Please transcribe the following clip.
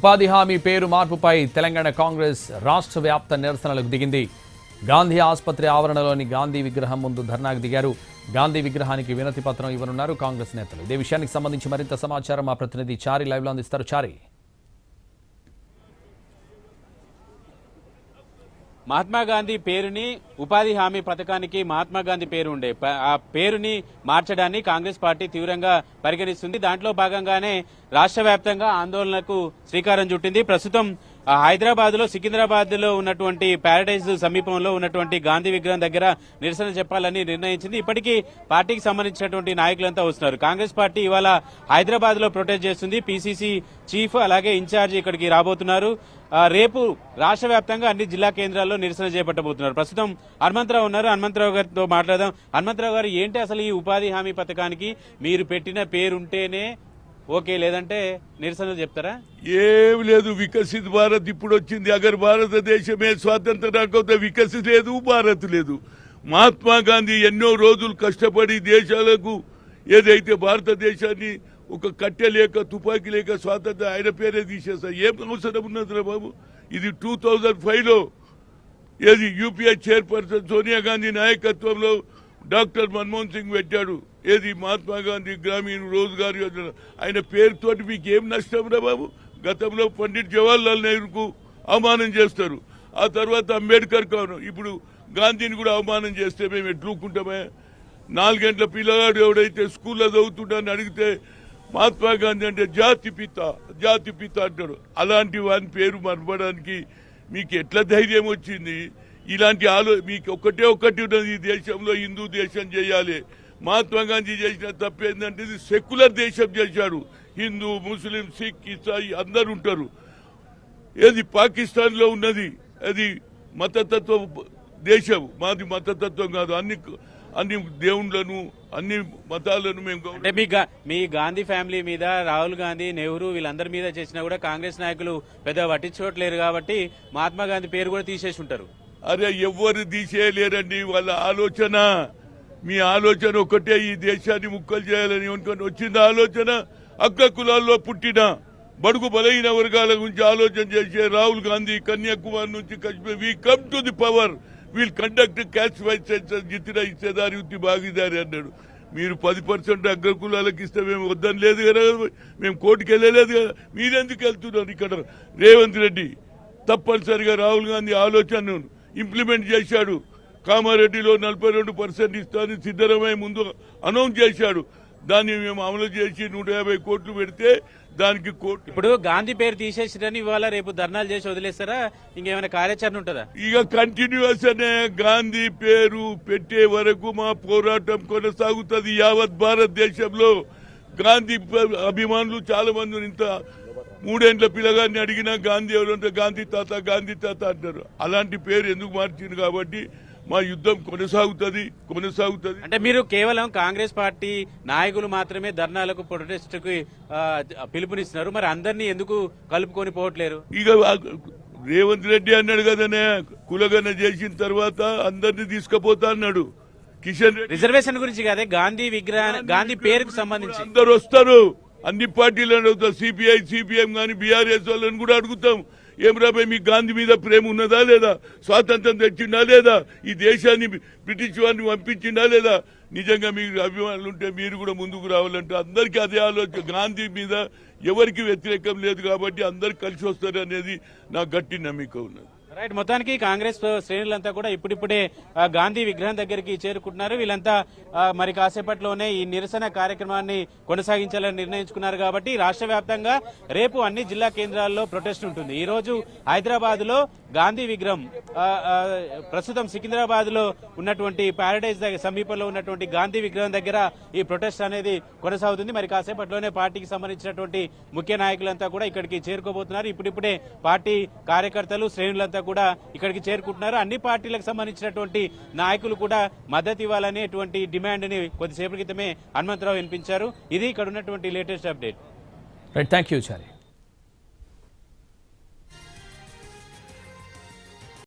ఉపాధి హామీ పేరు మార్పుపై తెలంగాణ కాంగ్రెస్ రాష్ట్ర వ్యాప్త నిరసనలకు దిగింది. గాంధీ ఆసుపత్రి ఆవరణలోని గాంధీ విగ్రహం ముందు ధర్నాకు దిగారు. గాంధీ విగ్రహానికి వినతి పత్రం ఇవ్వనున్నారు కాంగ్రెస్ నేతలు. ఇదే విషయానికి సంబంధించి మరింత సమాచారం మా ప్రతినిధి చారి లైవ్ లో అందిస్తారు. చారి, మహాత్మా గాంధీ పేరుని ఉపాధి హామీ పథకానికి మహాత్మా గాంధీ పేరు ఉండే ఆ పేరుని మార్చడాన్ని కాంగ్రెస్ పార్టీ తీవ్రంగా పరిగణిస్తుంది. దాంట్లో భాగంగానే రాష్ట్ర వ్యాప్తంగా ఆందోళనకు శ్రీకారం చుట్టింది. ప్రస్తుతం హైదరాబాద్ లో సికింద్రాబాద్ లో ఉన్నటువంటి ప్యారడైజ్ సమీపంలో ఉన్నటువంటి గాంధీ విగ్రహం దగ్గర నిరసన చెప్పాలని నిర్ణయించింది. ఇప్పటికీ పార్టీకి సంబంధించినటువంటి నాయకులంతా వస్తున్నారు. కాంగ్రెస్ పార్టీ ఇవాళ హైదరాబాద్ లో ప్రొటెస్ట్ చేస్తుంది. పిసిసి చీఫ్ అలాగే ఇన్ఛార్జ్ ఇక్కడికి రాబోతున్నారు. రేపు రాష్ట్ర వ్యాప్తంగా అన్ని జిల్లా కేంద్రాల్లో నిరసన చేపట్టబోతున్నారు. ప్రస్తుతం హనుమంతరావు ఉన్నారు. హనుమంతరావు గారితో మాట్లాడదాం. హనుమంతరావు గారు, ఏంటి అసలు ఈ ఉపాధి హామీ పథకానికి మీరు పెట్టిన పేరుంటేనే ఓకే, లేదంటే నిరసన చెప్తారా? ఏం లేదు, వికసిత్ భారత్ ఇప్పుడు వచ్చింది. అగర్ భారతదేశమే స్వాతంత్రం రాకపోతే వికసిత్ లేదు, భారత్ లేదు. మహాత్మా గాంధీ ఎన్నో రోజులు కష్టపడి దేశాలకు ఏదైతే భారతదేశాన్ని ఒక కట్టె లేక తుపాకీ లేక స్వాతంత్రం ఆయన పేరే తీసేస్తారు. ఏం అవసరం ఉన్నదిరా బాబు? ఇది 2005లో ఏది యూపీఏ చైర్పర్సన్ సోనియా గాంధీ నాయకత్వంలో డాక్టర్ మన్మోహన్ సింగ్ పెట్టాడు. ఏది మహాత్మా గాంధీ గ్రామీణ రోజ్గార్ యోజన. ఆయన పేరుతోటి మీకు ఏం నష్టం రా బాబు? గతంలో పండిట్ జవహర్లాల్ నెహ్రూకు అవమానం చేస్తారు, ఆ తర్వాత అంబేద్కర్ కాను, ఇప్పుడు గాంధీని కూడా అవమానం చేస్తే మేము ఎట్లుకుంటామే? 4 గంటల పిల్లగాడు ఎవడైతే స్కూల్లో చదువుతుండని అడిగితే మహాత్మా గాంధీ అంటే జాతి పిత అంటాడు. అలాంటి వాని పేరు మరపడానికి మీకు ఎట్లా ధైర్యం వచ్చింది? ఇలాంటి మీకు ఒకటి ఉన్నది, ఈ దేశంలో హిందూ దేశం చేయాలి. మహాత్మా గాంధీ చేసిన తప్పేందంటే ఇది సెక్యులర్ దేశం చేశాడు. హిందూ, ముస్లిం, సిక్, ఇసాయి అందరు ఉంటారు. ఏది పాకిస్తాన్ లో ఉన్నది అది మతతత్వ దేశం, మాది మతతత్వం కాదు. అన్ని దేవుళ్లను అన్ని మతాలను మేము మీ గాంధీ ఫ్యామిలీ మీద, రాహుల్ గాంధీ, నెహ్రూ వీళ్ళందరి మీద చేసినా కూడా కాంగ్రెస్ నాయకులు పెద్ద పట్టించుకోవట్లేరు కాబట్టి మహాత్మా గాంధీ పేరు కూడా తీసేసి ఉంటారు. అరే ఎవ్వరు తీసేయలేరండి. వాళ్ళ ఆలోచన, మీ ఆలోచన ఒకటే, ఈ దేశాన్ని ముక్కలు చేయాలని వచ్చింది ఆలోచన. అగ్ర కులాల్లో పుట్టిన బడుగు బలహీన వర్గాల గురించి ఆలోచన చేసే రాహుల్ గాంధీ కన్యాకుమారి నుంచి Kashmir, we come to the power, we'll conduct caste wise census, జితిన ఇచ్చేదారి ఉత్తి భాగీదారి అన్నాడు. మీరు 10% అగ్ర కులాలకు ఇస్తే మేము వద్దని లేదు కదా, మేము కోర్టుకు వెళ్ళలేదు కదా. మీరెందుకు వెళ్తున్నారు? ఇక్కడ రేవంత్ రెడ్డి తప్పనిసరిగా రాహుల్ గాంధీ ఆలోచనను ఇంప్లిమెంట్ చేశాడు. కామారెడ్డిలో 42% ఇస్తానని సిద్దరామయ్య ముందు అనౌన్స్ చేశాడు. దాన్ని మేము అమలు చేసి 150 కోట్లు పెడితే దానికి కోర్టు. ఇప్పుడు గాంధీ పేరు తీసేసిరని ఇవాళ రేపు ధర్నాలు చేసి వదిలేస్తారా? ఇంకేమైనా కార్యాచరణ ఉంటుందా? ఇక కంటిన్యూస్ అనే గాంధీ పేరు పెట్టే వరకు మా పోరాటం కొనసాగుతుంది. యావత్ భారతదేశంలో గాంధీ అభిమానులు చాలా మంది, ఇంత 3 ఏళ్ల పిల్లగాన్ని అడిగినా గాంధీ ఎవరంటే గాంధీ తాత అంటారు. అలాంటి పేరు ఎందుకు మార్చింది? కాబట్టి మా యుద్ధం కొనసాగుతుంది. అంటే మీరు కేవలం కాంగ్రెస్ పార్టీ నాయకులు మాత్రమే ధర్నాలకు, ప్రొటెస్ట్ కు పిలుపునిస్తున్నారు, మరి అందరినీ ఎందుకు కలుపుకొని పోవట్లేరు? ఇక రేవంత్ రెడ్డి అన్నాడు కదనే, కులగన చేసిన తర్వాత అందరినీ తీసుకుపోతా అన్నాడు. కిషన్ రెడ్డి రిజర్వేషన్ గురించి కాదే, గాంధీ విగ్రహం, గాంధీ పేరుకు సంబంధించి అందరు వస్తారు. అన్ని పార్టీలను అడుగుతాం, సిపిఐ, సిపిఎం కానీ బీఆర్ఎస్ వాళ్ళని కూడా అడుగుతాం. ఏం రాబాయ్, మీకు గాంధీ మీద ప్రేమ ఉన్నదా లేదా? స్వాతంత్రం తెచ్చిందా లేదా? ఈ దేశాన్ని బ్రిటిష్ వారిని పంపించిందా లేదా? నిజంగా మీకు అభిమానులు ఉంటే మీరు కూడా ముందుకు రావాలంటే అందరికీ అదే ఆలోచన. గాంధీ మీద ఎవరికి వ్యతిరేకం లేదు కాబట్టి అందరు కలిసి వస్తారు అనేది నా గట్టి నమ్మకం ఉన్నది. రైట్, మొత్తానికి కాంగ్రెస్ శ్రేణులంతా కూడా ఇప్పుడిప్పుడే గాంధీ విగ్రహం దగ్గరికి చేరుకుంటున్నారు. వీళ్ళంతా మరి కాసేపట్లోనే ఈ నిరసన కార్యక్రమాన్ని కొనసాగించాలని నిర్ణయించుకున్నారు. కాబట్టి రాష్ట్ర వ్యాప్తంగా రేపు అన్ని జిల్లా కేంద్రాల్లో ప్రొటెస్ట్ ఉంటుంది. ఈ రోజు హైదరాబాద్ లో గాంధీ విగ్రహం, ప్రస్తుతం సికింద్రాబాద్ లో ఉన్నటువంటి ప్యారడైజ్ సమీపంలో ఉన్నటువంటి గాంధీ విగ్రహం దగ్గర ఈ ప్రొటెస్ట్ అనేది కొనసాగుతుంది. మరి కాసేపట్లోనే పార్టీకి సంబంధించినటువంటి ముఖ్య నాయకులంతా కూడా ఇక్కడికి చేరుకోబోతున్నారు. ఇప్పుడిప్పుడే పార్టీ కార్యకర్తలు, శ్రేణులంతా కూడా ఇక్కడికి చేరుకుంటున్నారు. అన్ని పార్టీలకు సంబంధించినటువంటి నాయకులు కూడా మద్దతు ఇవ్వాలనేటువంటి డిమాండ్ ని కొద్దిసేపటి క్రితమే హనుమంతరావు వినిపించారు. ఇది ఇక్కడ ఉన్నటువంటి latest update. Thank you Chari.